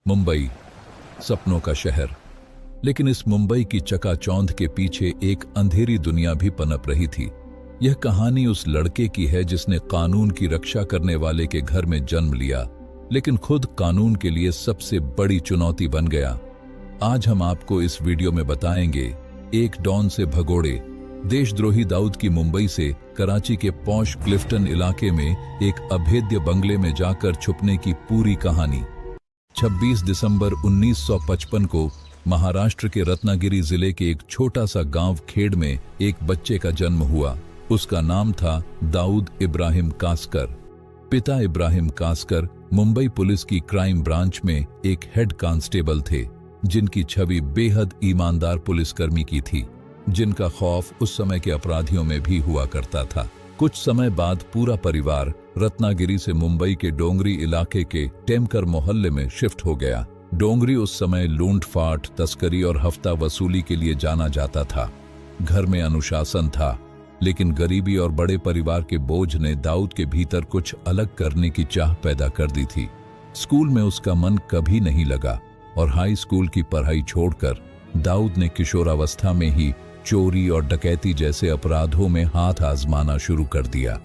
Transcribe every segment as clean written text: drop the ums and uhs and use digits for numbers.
मुंबई, सपनों का शहर। लेकिन इस मुंबई की चकाचौंध के पीछे एक अंधेरी दुनिया भी पनप रही थी। यह कहानी उस लड़के की है जिसने कानून की रक्षा करने वाले के घर में जन्म लिया, लेकिन खुद कानून के लिए सबसे बड़ी चुनौती बन गया। आज हम आपको इस वीडियो में बताएंगे एक डॉन से भगोड़े देशद्रोही दाऊद की मुंबई से कराची के पॉश क्लिफ्टन इलाके में एक अभेद्य बंगले में जाकर छुपने की पूरी कहानी। 26 दिसंबर 1955 को महाराष्ट्र के रत्नागिरी जिले के एक छोटा सा गांव खेड़ में एक बच्चे का जन्म हुआ। उसका नाम था दाऊद इब्राहिम कासकर। पिता इब्राहिम कासकर मुंबई पुलिस की क्राइम ब्रांच में एक हेड कांस्टेबल थे, जिनकी छवि बेहद ईमानदार पुलिसकर्मी की थी, जिनका खौफ उस समय के अपराधियों में भी हुआ करता था। कुछ समय बाद पूरा परिवार रत्नागिरी से मुंबई के डोंगरी इलाके के टेमकर मोहल्ले में शिफ्ट हो गया। डोंगरी उस समय लूटफाट, तस्करी और हफ्ता वसूली के लिए जाना जाता था। घर में अनुशासन था, लेकिन गरीबी और बड़े परिवार के बोझ ने दाऊद के भीतर कुछ अलग करने की चाह पैदा कर दी थी। स्कूल में उसका मन कभी नहीं लगा और हाई स्कूल की पढ़ाई छोड़कर दाऊद ने किशोरावस्था में ही चोरी और डकैती जैसे अपराधों में हाथ आजमाना शुरू कर दिया।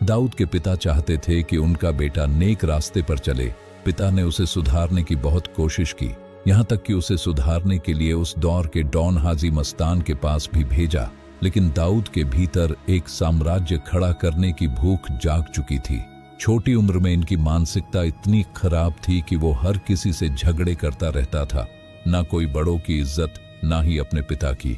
दाऊद के पिता चाहते थे कि उनका बेटा नेक रास्ते पर चले। पिता ने उसे सुधारने की बहुत कोशिश की, यहाँ तक कि उसे सुधारने के लिए उस दौर के डॉन हाजी मस्तान के पास भी भेजा। लेकिन दाऊद के भीतर एक साम्राज्य खड़ा करने की भूख जाग चुकी थी। छोटी उम्र में इनकी मानसिकता इतनी खराब थी कि वो हर किसी से झगड़े करता रहता था, ना कोई बड़ों की इज्जत, ना ही अपने पिता की।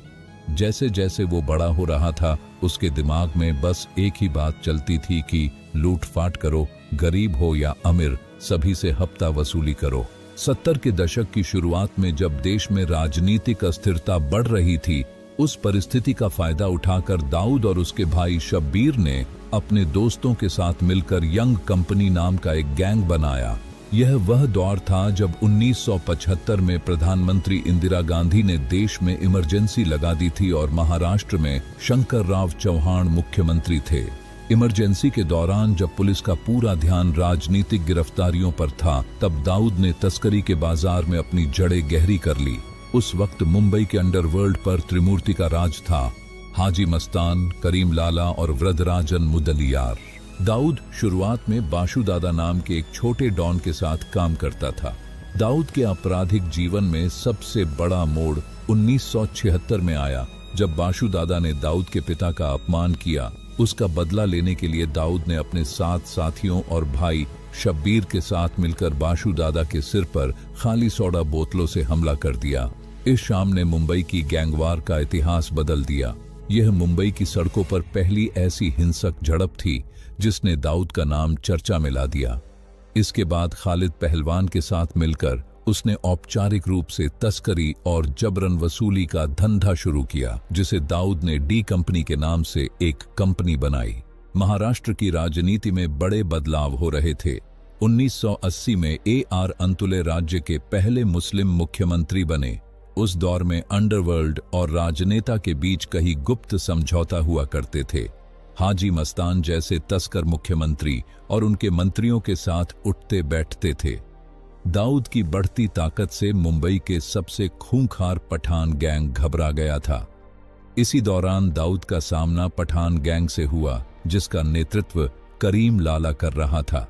जैसे जैसे वो बड़ा हो रहा था, उसके दिमाग में बस एक ही बात चलती थी कि लूटफाट करो, गरीब हो या अमीर, सभी से हफ्ता वसूली करो। 70 के दशक की शुरुआत में जब देश में राजनीतिक अस्थिरता बढ़ रही थी, उस परिस्थिति का फायदा उठाकर दाऊद और उसके भाई शब्बीर ने अपने दोस्तों के साथ मिलकर यंग कंपनी नाम का एक गैंग बनाया। यह वह दौर था जब 1975 में प्रधानमंत्री इंदिरा गांधी ने देश में इमरजेंसी लगा दी थी और महाराष्ट्र में शंकरराव चौहान मुख्यमंत्री थे। इमरजेंसी के दौरान जब पुलिस का पूरा ध्यान राजनीतिक गिरफ्तारियों पर था, तब दाऊद ने तस्करी के बाजार में अपनी जड़ें गहरी कर ली। उस वक्त मुंबई के अंडरवर्ल्ड पर त्रिमूर्ति का राज था, हाजी मस्तान, करीम लाला और वृद्धराजन मुदलियार। दाऊद शुरुआत में बाशु दादा नाम के एक छोटे डॉन के साथ काम करता था। दाऊद के आपराधिक जीवन में सबसे बड़ा मोड़ 1976 में आया, जब बाशु दादा ने दाऊद के पिता का अपमान किया। उसका बदला लेने के लिए दाऊद ने अपने 7 साथियों और भाई शब्बीर के साथ मिलकर बाशु दादा के सिर पर खाली सोडा बोतलों से हमला कर दिया। इस शाम ने मुंबई की गैंगवार का इतिहास बदल दिया। यह मुंबई की सड़कों पर पहली ऐसी हिंसक झड़प थी जिसने दाऊद का नाम चर्चा में ला दिया। इसके बाद खालिद पहलवान के साथ मिलकर उसने औपचारिक रूप से तस्करी और जबरन वसूली का धंधा शुरू किया, जिसे दाऊद ने डी कंपनी के नाम से एक कंपनी बनाई। महाराष्ट्र की राजनीति में बड़े बदलाव हो रहे थे। 1980 में AR अंतुले राज्य के पहले मुस्लिम मुख्यमंत्री बने। उस दौर में अंडरवर्ल्ड और राजनेता के बीच कई गुप्त समझौता हुआ करते थे। हाजी मस्तान जैसे तस्कर मुख्यमंत्री और उनके मंत्रियों के साथ उठते बैठते थे। दाऊद की बढ़ती ताकत से मुंबई के सबसे खूंखार पठान गैंग घबरा गया था। इसी दौरान दाऊद का सामना पठान गैंग से हुआ, जिसका नेतृत्व करीम लाला कर रहा था।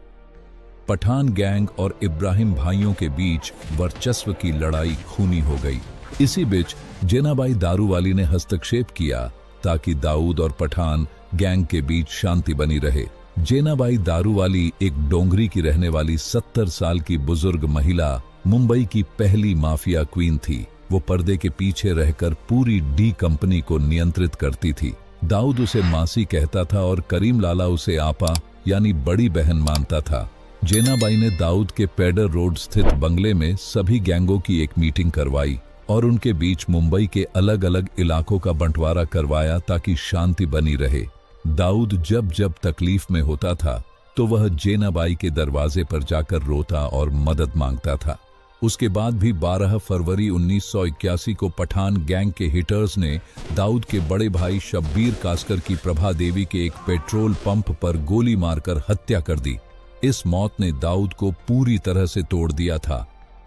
पठान गैंग और इब्राहिम भाइयों के बीच वर्चस्व की लड़ाई खूनी हो गई। इसी बीच जेनाबाई दारूवाली ने हस्तक्षेप किया ताकि दाऊद और पठान गैंग के बीच शांति बनी रहे। जेनाबाई दारूवाली एक डोंगरी की रहने वाली 70 साल की बुजुर्ग महिला, मुंबई की पहली माफिया क्वीन थी। वो पर्दे के पीछे रहकर पूरी डी कंपनी को नियंत्रित करती थी। दाऊद उसे मासी कहता था और करीम लाला उसे आपा यानी बड़ी बहन मानता था। जेनाबाई ने दाऊद के पेडर रोड स्थित बंगले में सभी गैंगों की एक मीटिंग करवाई और उनके बीच मुंबई के अलग अलग इलाकों का बंटवारा करवाया ताकि शांति बनी रहे। दाऊद जब जब तकलीफ में होता था तो वह जेनाबाई के दरवाजे पर जाकर रोता और मदद मांगता था। उसके बाद भी 12 फरवरी 1981 को पठान गैंग के हिटर्स ने दाऊद के बड़े भाई शब्बीर कासकर की प्रभा देवी के एक पेट्रोल पंप पर गोली मारकर हत्या कर दी। इस मौत ने दाऊद को पूरी तरह से तोड़ दिया था।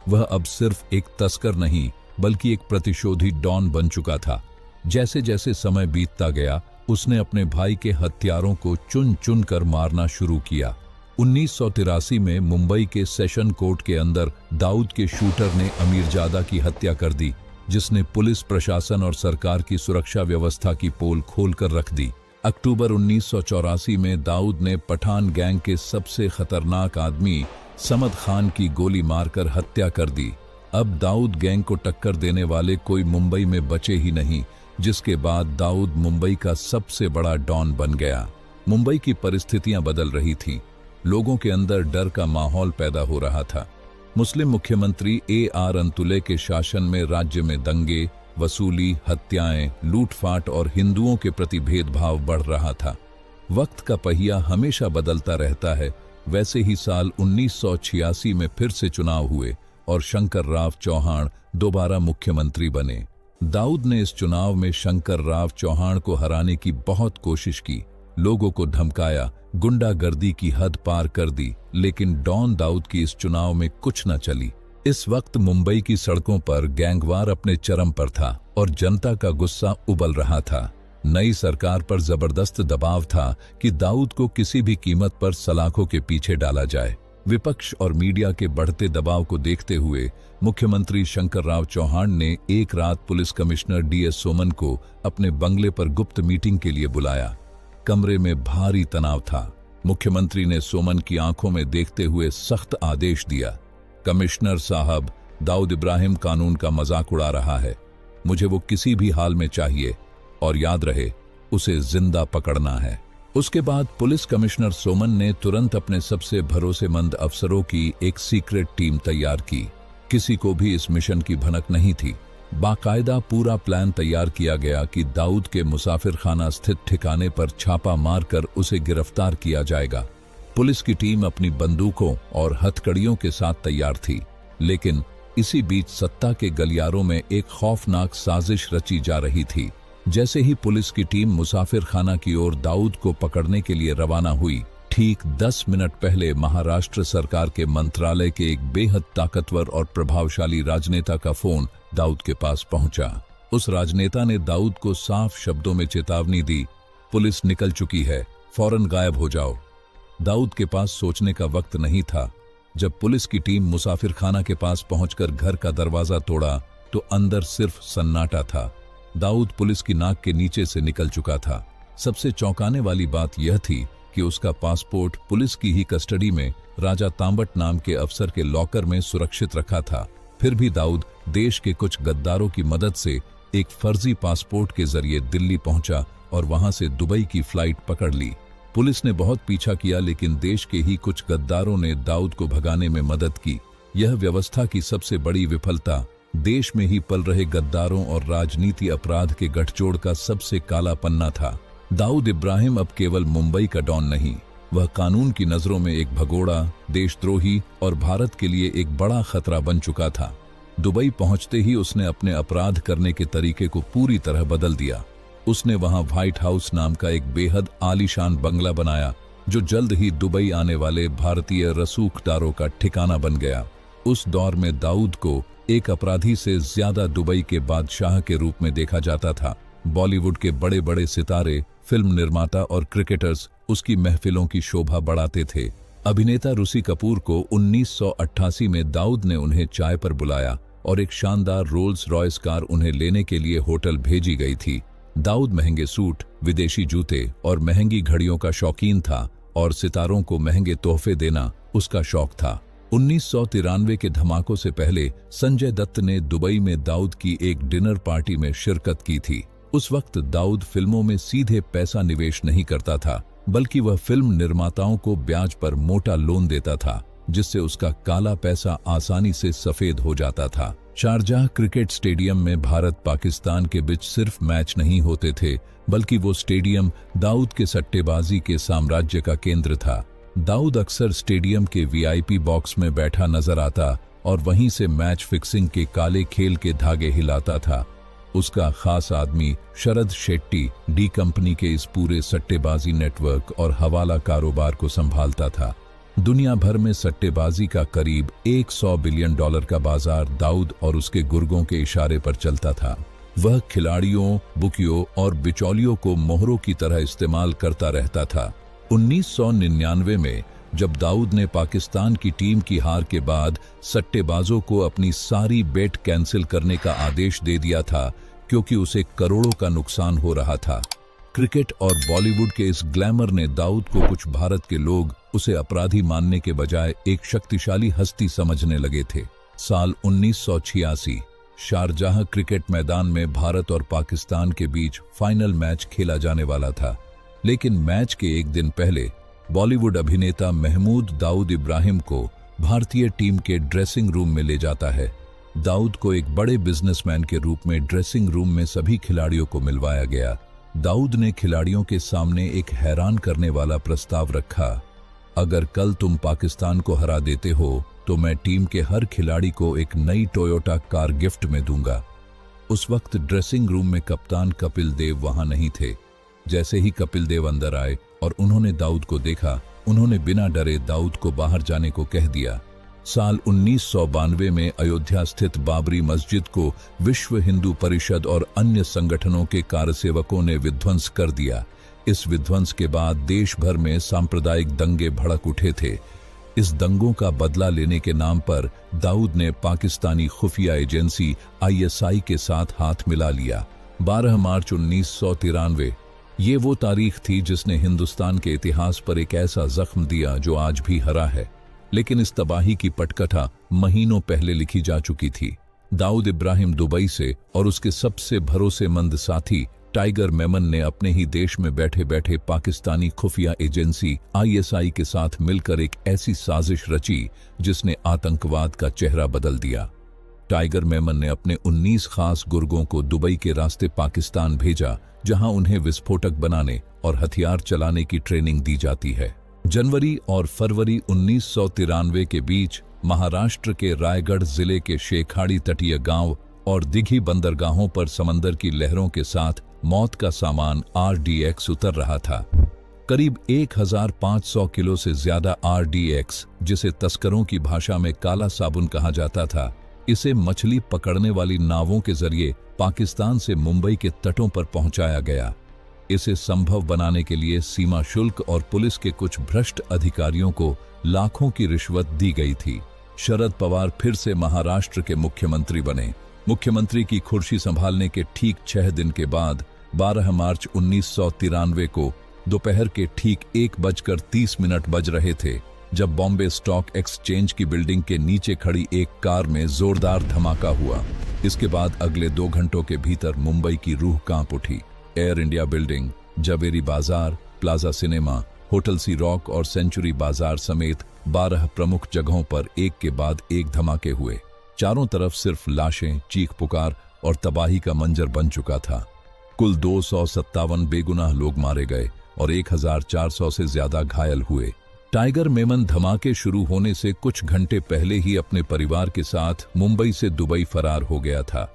वह अब सिर्फ एक तस्कर नहीं बल्कि एक प्रतिशोधी डॉन बन चुका था। जैसे जैसे समय बीतता गया, उसने अपने भाई के हत्यारों को चुन चुन कर मारना शुरू किया। 1983 में मुंबई के सेशन कोर्ट के अंदर दाऊद के शूटर ने अमीरजादा की हत्या कर दी, जिसने पुलिस प्रशासन और सरकार की सुरक्षा व्यवस्था की पोल खोलकर रख दी। अक्टूबर 1984 में दाऊद ने पठान गैंग के सबसे खतरनाक आदमी समद खान की गोली मारकर हत्या कर दी। अब दाऊद गैंग को टक्कर देने वाले कोई मुंबई में बचे ही नहीं, जिसके बाद दाऊद मुंबई का सबसे बड़ा डॉन बन गया। मुंबई की परिस्थितियां बदल रही थीं। लोगों के अंदर डर का माहौल पैदा हो रहा था। मुस्लिम मुख्यमंत्री AR अंतुले के शासन में राज्य में दंगे, वसूली, हत्याएं, लूटपाट और हिंदुओं के प्रति भेदभाव बढ़ रहा था। वक्त का पहिया हमेशा बदलता रहता है। वैसे ही साल 1986 में फिर से चुनाव हुए और शंकर राव चौहान दोबारा मुख्यमंत्री बने। दाऊद ने इस चुनाव में शंकर राव चौहान को हराने की बहुत कोशिश की, लोगों को धमकाया, गुंडागर्दी की हद पार कर दी, लेकिन डॉन दाऊद की इस चुनाव में कुछ न चली। इस वक्त मुंबई की सड़कों पर गैंगवार अपने चरम पर था और जनता का गुस्सा उबल रहा था। नई सरकार पर जबरदस्त दबाव था कि दाऊद को किसी भी कीमत पर सलाखों के पीछे डाला जाए। विपक्ष और मीडिया के बढ़ते दबाव को देखते हुए मुख्यमंत्री शंकर राव चौहान ने एक रात पुलिस कमिश्नर DS सोमन को अपने बंगले पर गुप्त मीटिंग के लिए बुलाया। कमरे में भारी तनाव था। मुख्यमंत्री ने सोमन की आंखों में देखते हुए सख्त आदेश दिया, कमिश्नर साहब, दाऊद इब्राहिम कानून का मजाक उड़ा रहा है। मुझे वो किसी भी हाल में चाहिए और याद रहे, उसे जिंदा पकड़ना है। उसके बाद पुलिस कमिश्नर सोमन ने तुरंत अपने सबसे भरोसेमंद अफसरों की एक सीक्रेट टीम तैयार की। किसी को भी इस मिशन की भनक नहीं थी। बाकायदा पूरा प्लान तैयार किया गया कि दाऊद के मुसाफिर खाना स्थित ठिकाने पर छापा मारकर उसे गिरफ्तार किया जाएगा। पुलिस की टीम अपनी बंदूकों और हथकड़ियों के साथ तैयार थी, लेकिन इसी बीच सत्ता के गलियारों में एक खौफनाक साजिश रची जा रही थी। जैसे ही पुलिस की टीम मुसाफिर खाना की ओर दाऊद को पकड़ने के लिए रवाना हुई, ठीक 10 मिनट पहले महाराष्ट्र सरकार के मंत्रालय के एक बेहद ताकतवर और प्रभावशाली राजनेता का फोन दाऊद के पास पहुंचा। उस राजनेता ने दाऊद को साफ शब्दों में चेतावनी दी, पुलिस निकल चुकी है, फौरन गायब हो जाओ। दाऊद के पास सोचने का वक्त नहीं था। जब पुलिस की टीम मुसाफिर खाना के पास पहुंचकर घर का दरवाजा तोड़ा तो अंदर सिर्फ सन्नाटा था। दाऊद पुलिस की नाक के नीचे से निकल चुका था। सबसे चौंकाने वाली बात यह थी कि उसका पासपोर्ट पुलिस की ही कस्टडी में राजा तांबट नाम के अफसर के लॉकर में सुरक्षित रखा था। फिर भी दाऊद देश के कुछ गद्दारों की मदद से एक फर्जी पासपोर्ट के जरिए दिल्ली पहुंचा और वहां से दुबई की फ्लाइट पकड़ ली। पुलिस ने बहुत पीछा किया, लेकिन देश के ही कुछ गद्दारों ने दाऊद को भगाने में मदद की। यह व्यवस्था की सबसे बड़ी विफलता देश में ही पल रहे गद्दारों और राजनीति अपराध के गठजोड़ का सबसे काला पन्ना था। दाऊद इब्राहिम अब केवल मुंबई का डॉन नहीं, वह कानून की नजरों में एक भगोड़ा, देशद्रोही और भारत के लिए एक बड़ा खतरा बन चुका था। दुबई पहुंचते ही उसने अपने अपराध करने के तरीके को पूरी तरह बदल दिया। उसने वहां व्हाइट हाउस नाम का एक बेहद आलीशान बंगला बनाया, जो जल्द ही दुबई आने वाले भारतीय रसूखदारों का ठिकाना बन गया। उस दौर में दाऊद को एक अपराधी से ज्यादा दुबई के बादशाह के रूप में देखा जाता था। बॉलीवुड के बड़े बड़े सितारे, फिल्म निर्माता और क्रिकेटर्स उसकी महफिलों की शोभा बढ़ाते थे। अभिनेता ऋषि कपूर को 1988 में दाऊद ने उन्हें चाय पर बुलाया और एक शानदार रोल्स रॉयस कार उन्हें लेने के लिए होटल भेजी गई थी। दाऊद महंगे सूट, विदेशी जूते और महंगी घड़ियों का शौकीन था और सितारों को महंगे तोहफे देना उसका शौक था। 1993 के धमाकों से पहले संजय दत्त ने दुबई में दाऊद की एक डिनर पार्टी में शिरकत की थी। उस वक्त दाऊद फिल्मों में सीधे पैसा निवेश नहीं करता था, बल्कि वह फिल्म निर्माताओं को ब्याज पर मोटा लोन देता था, जिससे उसका काला पैसा आसानी से सफेद हो जाता था। शारजाह क्रिकेट स्टेडियम में भारत पाकिस्तान के बीच सिर्फ मैच नहीं होते थे, बल्कि वो स्टेडियम दाऊद के सट्टेबाजी के साम्राज्य का केंद्र था। दाऊद अक्सर स्टेडियम के VIP बॉक्स में बैठा नजर आता और वहीं से मैच फिक्सिंग के काले खेल के धागे हिलाता था। उसका खास आदमी शरद शेट्टी डी कंपनी के इस पूरे सट्टेबाजी नेटवर्क और हवाला कारोबार को संभालता था। दुनिया भर में सट्टेबाजी का करीब $100 बिलियन का बाजार दाऊद और उसके गुर्गों के इशारे पर चलता था। वह खिलाड़ियों, बुकियों और बिचौलियों को मोहरों की तरह इस्तेमाल करता रहता था। 1999 में जब दाऊद ने पाकिस्तान की टीम की हार के बाद सट्टेबाजों को अपनी सारी बेट कैंसिल करने का आदेश दे दिया था, क्योंकि उसे करोड़ों का नुकसान हो रहा था। क्रिकेट और बॉलीवुड के इस ग्लैमर ने दाऊद को कुछ भारत के लोग उसे अपराधी मानने के बजाय एक शक्तिशाली हस्ती समझने लगे थे। साल 1986 शारजाह क्रिकेट मैदान में भारत और पाकिस्तान के बीच फाइनल मैच खेला जाने वाला था, लेकिन मैच के एक दिन पहले बॉलीवुड अभिनेता महमूद दाऊद इब्राहिम को भारतीय टीम के ड्रेसिंग रूम में ले जाता है। दाऊद को एक बड़े बिजनेसमैन के रूप में ड्रेसिंग रूम में सभी खिलाड़ियों को मिलवाया गया। दाऊद ने खिलाड़ियों के सामने एक हैरान करने वाला प्रस्ताव रखा, अगर कल तुम पाकिस्तान को हरा देते हो तो मैं टीम के हर खिलाड़ी को एक नई टोयोटा कार गिफ्ट में दूंगा। उस वक्त ड्रेसिंग रूम में कप्तान कपिल देव वहां नहीं थे। जैसे ही कपिल देव अंदर आए और उन्होंने दाऊद को देखा, उन्होंने बिना डरे दाऊद को बाहर जाने को कह दिया। साल 1992 में अयोध्या स्थित बाबरी मस्जिद को विश्व हिंदू परिषद और अन्य संगठनों के कार्यसेवकों ने विध्वंस कर दिया। इस विध्वंस के बाद देश भर में सांप्रदायिक दंगे भड़क उठे थे। इस दंगों का बदला लेने के नाम पर दाऊद ने पाकिस्तानी खुफिया एजेंसी ISI के साथ हाथ मिला लिया। 12 मार्च 1993 ये वो तारीख थी जिसने हिंदुस्तान के इतिहास पर एक ऐसा जख्म दिया जो आज भी हरा है, लेकिन इस तबाही की पटकथा महीनों पहले लिखी जा चुकी थी। दाऊद इब्राहिम दुबई से और उसके सबसे भरोसेमंद साथी टाइगर मेमन ने अपने ही देश में बैठे बैठे पाकिस्तानी खुफिया एजेंसी ISI के साथ मिलकर एक ऐसी साजिश रची जिसने आतंकवाद का चेहरा बदल दिया। टाइगर मेमन ने अपने 19 खास गुर्गों को दुबई के रास्ते पाकिस्तान भेजा, जहां उन्हें विस्फोटक बनाने और हथियार चलाने की ट्रेनिंग दी जाती है। जनवरी और फरवरी 1993 के बीच महाराष्ट्र के रायगढ़ जिले के शेखाड़ी तटीय गांव और दिघी बंदरगाहों पर समंदर की लहरों के साथ मौत का सामान RDX उतर रहा था। करीब 1500 किलो से ज्यादा RDX, जिसे तस्करों की भाषा में काला साबुन कहा जाता था, इसे मछली पकड़ने वाली नावों के जरिए पाकिस्तान से मुंबई के तटों पर पहुंचाया गया। इसे संभव बनाने के लिए सीमा शुल्क और पुलिस के कुछ भ्रष्ट अधिकारियों को लाखों की रिश्वत दी गई थी। शरद पवार फिर से महाराष्ट्र के मुख्यमंत्री बने। मुख्यमंत्री की कुर्सी संभालने के ठीक 6 दिन के बाद 12 मार्च 1993 को दोपहर के ठीक 1:30 बज रहे थे जब बॉम्बे स्टॉक एक्सचेंज की बिल्डिंग के नीचे खड़ी एक कार में जोरदार धमाका हुआ। इसके बाद अगले 2 घंटों के भीतर मुंबई की रूह कांप उठी। एयर इंडिया बिल्डिंग, जवेरी बाजार, प्लाजा सिनेमा, होटल सी रॉक और सेंचुरी बाजार समेत 12 प्रमुख जगहों पर एक के बाद एक धमाके हुए। चारों तरफ सिर्फ लाशें, चीख पुकार और तबाही का मंजर बन चुका था। कुल 257 बेगुनाह लोग मारे गए और 1400 से ज्यादा घायल हुए। टाइगर मेमन धमाके शुरू होने से कुछ घंटे पहले ही अपने परिवार के साथ मुंबई से दुबई फरार हो गया था।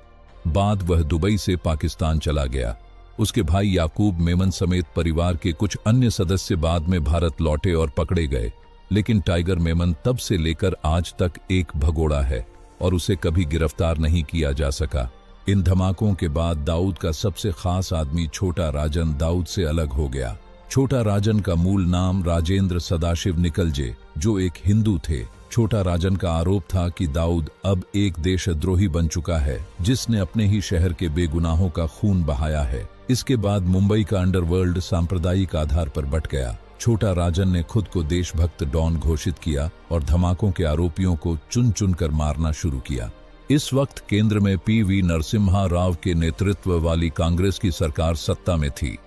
बाद वह दुबई से पाकिस्तान चला गया। उसके भाई याकूब मेमन समेत परिवार के कुछ अन्य सदस्य बाद में भारत लौटे और पकड़े गए, लेकिन टाइगर मेमन तब से लेकर आज तक एक भगोड़ा है और उसे कभी गिरफ्तार नहीं किया जा सका। इन धमाकों के बाद दाऊद का सबसे खास आदमी छोटा राजन दाऊद से अलग हो गया। छोटा राजन का मूल नाम राजेंद्र सदाशिव निकलजे, जो एक हिंदू थे। छोटा राजन का आरोप था कि दाऊद अब एक देशद्रोही बन चुका है, जिसने अपने ही शहर के बेगुनाहों का खून बहाया है। इसके बाद मुंबई का अंडरवर्ल्ड सांप्रदायिक आधार पर बंट गया। छोटा राजन ने खुद को देशभक्त डॉन घोषित किया और धमाकों के आरोपियों को चुन चुन कर मारना शुरू किया। इस वक्त केंद्र में PV नरसिम्हा राव के नेतृत्व वाली कांग्रेस की सरकार सत्ता में थी।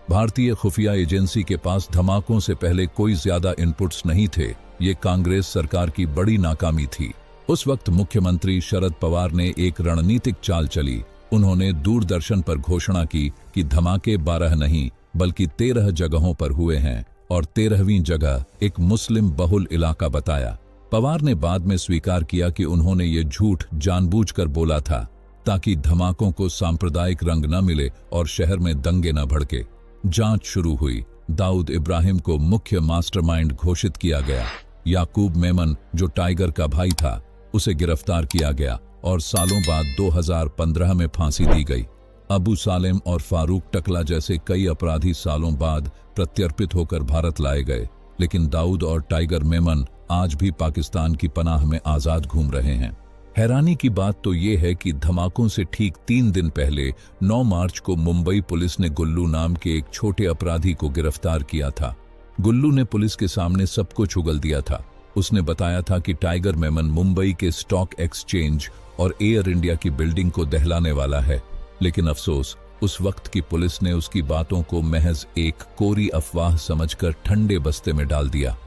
भारतीय खुफिया एजेंसी के पास धमाकों से पहले कोई ज्यादा इनपुट्स नहीं थे। ये कांग्रेस सरकार की बड़ी नाकामी थी। उस वक्त मुख्यमंत्री शरद पवार ने एक रणनीतिक चाल चली। उन्होंने दूरदर्शन पर घोषणा की कि धमाके 12 नहीं बल्कि 13 जगहों पर हुए हैं और 13वीं जगह एक मुस्लिम बहुल इलाका बताया। पवार ने बाद में स्वीकार किया कि उन्होंने ये झूठ जानबूझकर बोला था ताकि धमाकों को सांप्रदायिक रंग न मिले और शहर में दंगे न भड़के। जांच शुरू हुई। दाऊद इब्राहिम को मुख्य मास्टरमाइंड घोषित किया गया। याकूब मेमन, जो टाइगर का भाई था, उसे गिरफ्तार किया गया और सालों बाद 2015 में फांसी दी गई। अबू सालेम और फारूक टकला जैसे कई अपराधी सालों बाद प्रत्यर्पित होकर भारत लाए गए, लेकिन दाऊद और टाइगर मेमन आज भी पाकिस्तान की पनाह में आजाद घूम रहे हैं। हैरानी की बात तो ये है कि धमाकों से ठीक 3 दिन पहले 9 मार्च को मुंबई पुलिस ने गुल्लू नाम के एक छोटे अपराधी को गिरफ्तार किया था। गुल्लू ने पुलिस के सामने सब कुछ उगल दिया था। उसने बताया था कि टाइगर मेमन मुंबई के स्टॉक एक्सचेंज और एयर इंडिया की बिल्डिंग को दहलाने वाला है, लेकिन अफसोस, उस वक्त की पुलिस ने उसकी बातों को महज एक कोरी अफवाह समझकर ठंडे बस्ते में डाल दिया।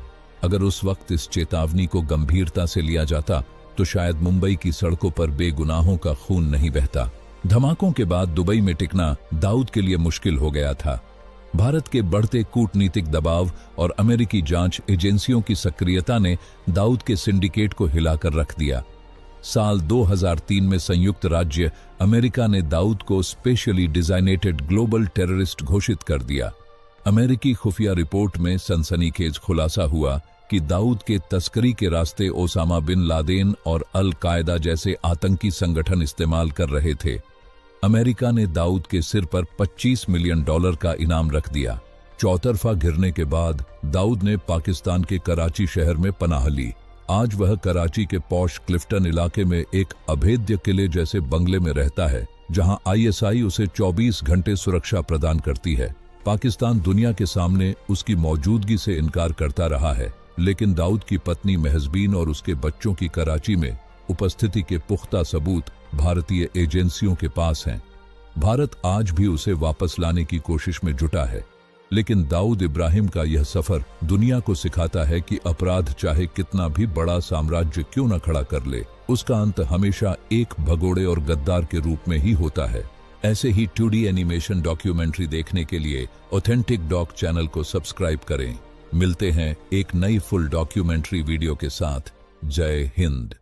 अगर उस वक्त इस चेतावनी को गंभीरता से लिया जाता तो शायद मुंबई की सड़कों पर बेगुनाहों का खून नहीं बहता। धमाकों के बाद दुबई में टिकना दाऊद के लिए मुश्किल हो गया था। भारत के बढ़ते कूटनीतिक दबाव और अमेरिकी जांच एजेंसियों की सक्रियता ने दाऊद के सिंडिकेट को हिलाकर रख दिया। साल 2003 में संयुक्त राज्य अमेरिका ने दाऊद को स्पेशली डिजाइनेटेड ग्लोबल टेररिस्ट घोषित कर दिया। अमेरिकी खुफिया रिपोर्ट में सनसनीखेज खुलासा हुआ कि दाऊद के तस्करी के रास्ते ओसामा बिन लादेन और अल कायदा जैसे आतंकी संगठन इस्तेमाल कर रहे थे। अमेरिका ने दाऊद के सिर पर $25 मिलियन का इनाम रख दिया। चौतरफा घिरने के बाद दाऊद ने पाकिस्तान के कराची शहर में पनाह ली। आज वह कराची के पॉश क्लिफ्टन इलाके में एक अभेद्य किले जैसे बंगले में रहता है, जहां ISI उसे 24 घंटे सुरक्षा प्रदान करती है। पाकिस्तान दुनिया के सामने उसकी मौजूदगी से इनकार करता रहा है, लेकिन दाऊद की पत्नी महजबीन और उसके बच्चों की कराची में उपस्थिति के पुख्ता सबूत भारतीय एजेंसियों के पास हैं। भारत आज भी उसे वापस लाने की कोशिश में जुटा है, लेकिन दाऊद इब्राहिम का यह सफर दुनिया को सिखाता है कि अपराध चाहे कितना भी बड़ा साम्राज्य क्यों न खड़ा कर ले, उसका अंत हमेशा एक भगोड़े और गद्दार के रूप में ही होता है। ऐसे ही 2D एनिमेशन डॉक्यूमेंट्री देखने के लिए ऑथेंटिक डॉक चैनल को सब्सक्राइब करें। मिलते हैं एक नई फुल डॉक्यूमेंट्री वीडियो के साथ। जय हिंद।